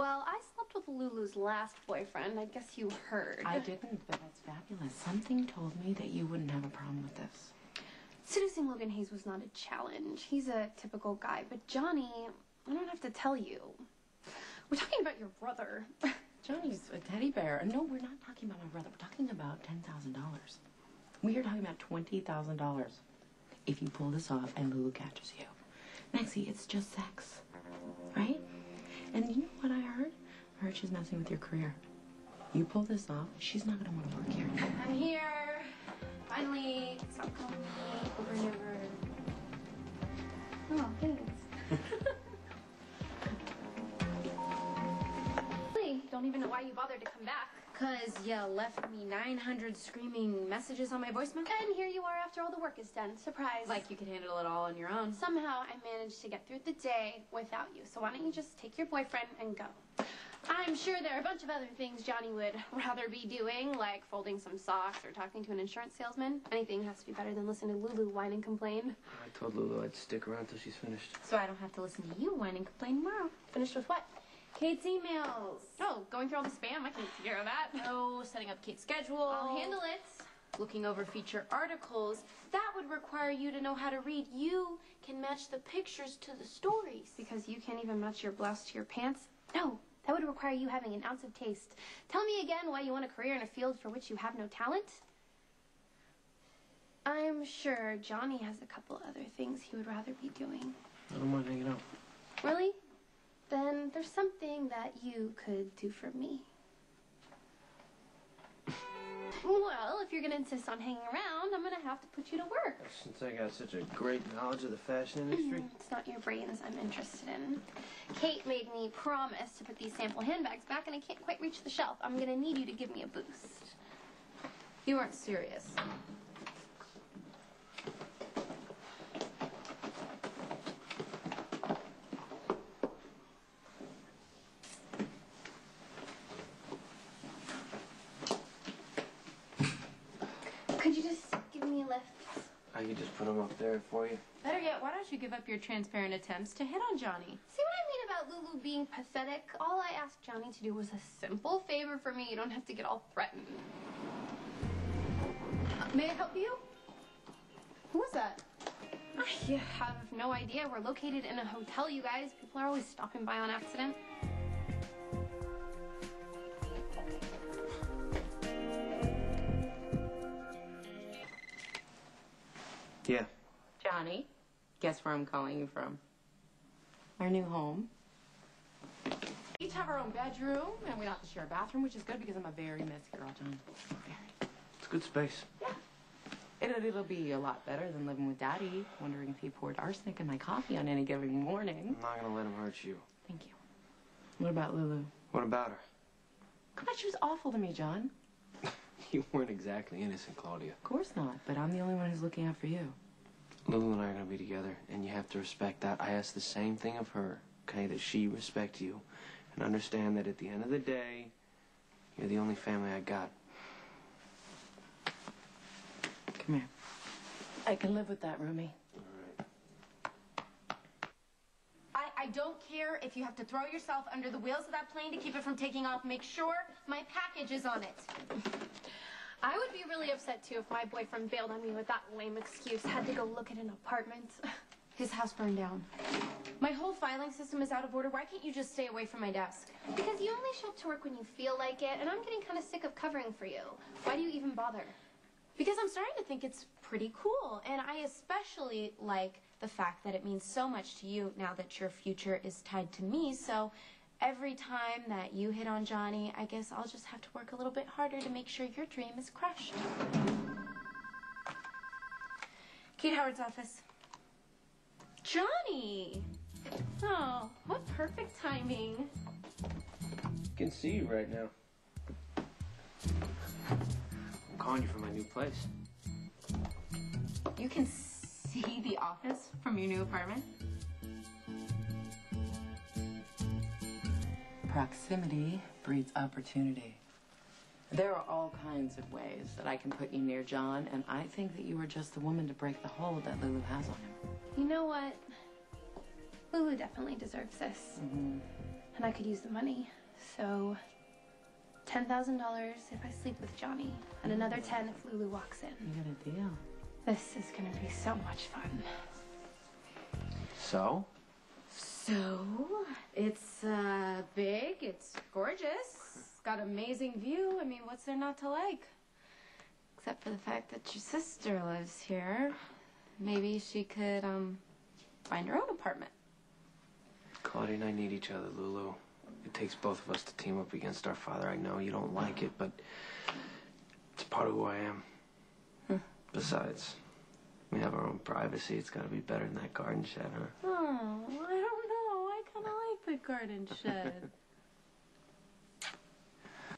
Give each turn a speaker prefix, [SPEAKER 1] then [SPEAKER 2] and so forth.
[SPEAKER 1] Well, I slept with Lulu's last boyfriend. I guess you heard.
[SPEAKER 2] I didn't, but that's fabulous. Something told me that you wouldn't have a problem with this.
[SPEAKER 1] Seducing Logan Hayes was not a challenge. He's a typical guy. But Johnny, I don't have to tell you. We're talking about your brother.
[SPEAKER 2] Johnny's a teddy bear. No, we're not talking about my brother. We're talking about $10,000. We are talking about $20,000 if you pull this off and Lulu catches you. Maxie, it's just sex, right? And you know what I heard? I heard she's messing with your career. You pull this off, she's not gonna want to work here.
[SPEAKER 1] I'm here. Finally. Stop calling me over and over. Oh, thanks. Really, don't even know why you bothered to come back.
[SPEAKER 3] 'Cause you left me 900 screaming messages on my voicemail.
[SPEAKER 1] And here you are after all the work is done. Surprise.
[SPEAKER 3] Like you could handle it all on your own.
[SPEAKER 1] Somehow I managed to get through the day without you. So why don't you just take your boyfriend and go? I'm sure there are a bunch of other things Johnny would rather be doing, like folding some socks or talking to an insurance salesman. Anything has to be better than listening to Lulu whine and complain.
[SPEAKER 4] I told Lulu I'd stick around till she's finished.
[SPEAKER 3] So I don't have to listen to you whine and complain tomorrow.
[SPEAKER 1] Finished with what?
[SPEAKER 3] Kate's emails.
[SPEAKER 1] Oh, going through all the spam? I can take care of that.
[SPEAKER 3] Oh, setting up Kate's schedule.
[SPEAKER 1] I'll handle it.
[SPEAKER 3] Looking over feature articles. That would require you to know how to read. You can match the pictures to the stories.
[SPEAKER 1] Because you can't even match your blouse to your pants? No, that would require you having an ounce of taste. Tell me again why you want a career in a field for which you have no talent? I'm sure Johnny has a couple other things he would rather be doing.
[SPEAKER 4] I don't mind hanging out.
[SPEAKER 1] Really? Then there's something that you could do for me. Well, if you're going to insist on hanging around, I'm going to have to put you to work.
[SPEAKER 4] Since I got such a great knowledge of the fashion industry.
[SPEAKER 1] It's not your brains I'm interested in. Kate made me promise to put these sample handbags back, and I can't quite reach the shelf. I'm going to need you to give me a boost.
[SPEAKER 3] You weren't serious.
[SPEAKER 1] Could you just give me a lift?
[SPEAKER 4] I could just put them up there for you.
[SPEAKER 3] Better yet, why don't you give up your transparent attempts to hit on Johnny?
[SPEAKER 1] See what I mean about Lulu being pathetic? All I asked Johnny to do was a simple favor for me. You don't have to get all threatened. May I help you?
[SPEAKER 3] Who was that?
[SPEAKER 1] I have no idea. We're located in a hotel, you guys. People are always stopping by on accident.
[SPEAKER 4] Yeah.
[SPEAKER 2] Johnny, guess where I'm calling you from? Our new home. We each have our own bedroom, and we don't have to share a bathroom, which is good because I'm a very messy girl, John. Very.
[SPEAKER 4] It's good space.
[SPEAKER 2] Yeah. It'll be a lot better than living with Daddy, wondering if he poured arsenic in my coffee on any given morning.
[SPEAKER 4] I'm not gonna let him hurt you.
[SPEAKER 2] Thank you. What about Lulu?
[SPEAKER 4] What about her?
[SPEAKER 2] God, she was awful to me, John.
[SPEAKER 4] You weren't exactly innocent, Claudia.
[SPEAKER 2] Of course not, but I'm the only one who's looking out for you.
[SPEAKER 4] Lulu and I are gonna be together, and you have to respect that. I ask the same thing of her, okay, that she respect you, and understand that at the end of the day, you're the only family I got.
[SPEAKER 2] Come here. I can live with that, roomie.
[SPEAKER 3] I don't care if you have to throw yourself under the wheels of that plane to keep it from taking off. Make sure my package is on it.
[SPEAKER 1] I would be really upset, too, if my boyfriend bailed on me with that lame excuse. Had to go look at an apartment.
[SPEAKER 3] His house burned down. My whole filing system is out of order. Why can't you just stay away from my desk?
[SPEAKER 1] Because you only show up to work when you feel like it, and I'm getting kind of sick of covering for you. Why do you even bother?
[SPEAKER 3] Because I'm starting to think it's pretty cool, and I especially like the fact that it means so much to you now that your future is tied to me, so every time that you hit on Johnny, I guess I'll just have to work a little bit harder to make sure your dream is crushed. Kate Howard's office. Johnny!
[SPEAKER 1] Oh, what perfect timing.
[SPEAKER 4] I can see you right now. I'm calling you from my new place.
[SPEAKER 3] You can see the office from your new apartment?
[SPEAKER 2] Proximity breeds opportunity. There are all kinds of ways that I can put you near John, and I think that you are just the woman to break the hold that Lulu has on him.
[SPEAKER 1] You know what? Lulu definitely deserves this.
[SPEAKER 2] Mm-hmm.
[SPEAKER 1] and I could use the money. So, $10,000 if I sleep with Johnny, and another 10 if Lulu walks in.
[SPEAKER 2] You got a deal.
[SPEAKER 1] This is gonna be so much fun.
[SPEAKER 4] So?
[SPEAKER 3] So, it's big, it's gorgeous, it's got amazing view. I mean, what's there not to like? Except for the fact that your sister lives here. Maybe she could, find her own apartment.
[SPEAKER 4] Claudia and I need each other, Lulu. It takes both of us to team up against our father. I know you don't like it, but it's part of who I am. Besides, we have our own privacy. It's got to be better than that garden shed, huh?
[SPEAKER 3] Oh, I don't know. I kind of like the garden shed.